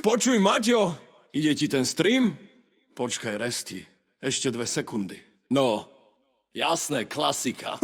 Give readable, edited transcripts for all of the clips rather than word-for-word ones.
Počuj, Maťo, ide ti ten stream? Počkaj, Resti, ešte 2 sekundy. No, jasné, klasika.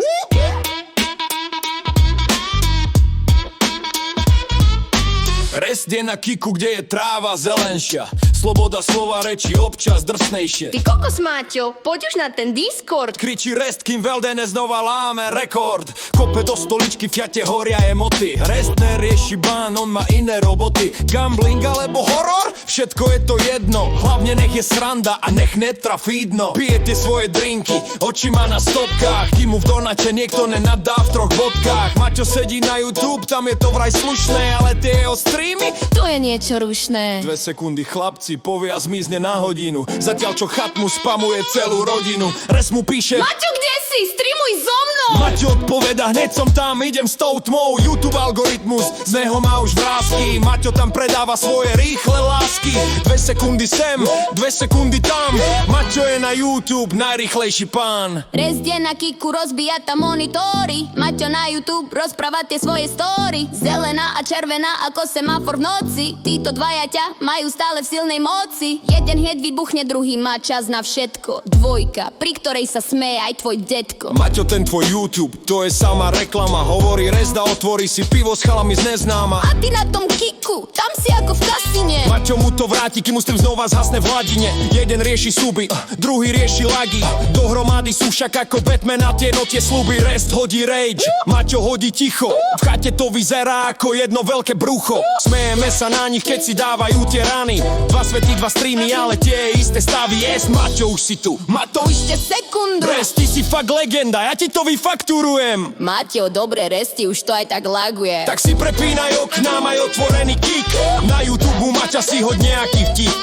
Rest je na kiku, kde je tráva zelenšia. Sloboda slova, reči občas drsnejšie. Ty kokos, Máťo, poď už na ten Discord. Kričí Rest, kým Veldene znova láme rekord. Kope do stoličky, v Fiate horia emoty. Rest nerieši bán, on má iné roboty. Gambling alebo horor? Všetko je to jedno. Hlavne nech je sranda a nech netrafí dno. Pije tie svoje drinky, oči má na stopkách. Kým mu v donate niekto nenadá v 3 bodkách. Maťo sedí na YouTube, tam je to vraj slušné, ale tie jeho streamy? To je niečo rušné. 2 sekundy, chlapci, povie a zmizne na hodinu. Zatiaľ čo chat mu spamuje celú rodinu. Res mu píše: Maťo, kde si? Streamuj so mnou! Maťo odpoveda: hneď som tam, idem s tou tmou. YouTube algoritmus, z neho má už vrásky. Maťo tam predáva svoje rýchle lásky. 2 sekundy sem, 2 sekundy tam. Maťo je na YouTube, najrýchlejší pán. Rest je na kiku, rozbíja tam monitory. Maťo na YouTube rozpráva tie svoje story. Zelená a červená ako semafor v noci. Títo dvaja ťa majú stále v silnej moci. Jeden hneď vybuchne, druhý má čas na všetko. Dvojka, pri ktorej sa smeje aj tvoj detko. Maťo, ten tvoj YouTube, to je sama reklama. Hovorí Rest a otvorí si pivo s chalami z neznáma. A ty na tom kiku, tam si ako v kasine. Maťo mu to vráti, kým mu s tým znova zhasne v hladine. Jeden rieši súby, druhý rieši lagy. Dohromady sú však ako Batman a tie notie sluby. Rest hodí rage, Maťo hodí ticho. V chate to vyzerá ako jedno veľké brucho. Smejeme sa na nich, keď si dávajú tie rany. 2 svety, 2 streamy, ale tie isté stavy. Yes, Maťo, už si tu. Maťo, Ešte sekundu. Rest, ty si fakt legenda, ja ti to vyfakturujem. Maťo, dobre, Resti, už to aj tak laguje. Tak si prepínaj okná, maj otvorený kick. Na YouTube Maťa si hoď nejaký vtip.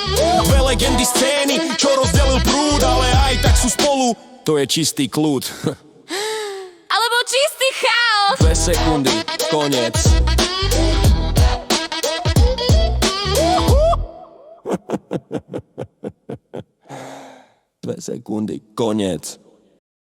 2 legendy scény, čo rozdelil prúd, ale aj tak sú spolu. To je čistý kľud. Alebo čistý chaos. 2 sekundy, koniec. Dve sekundy, koniec.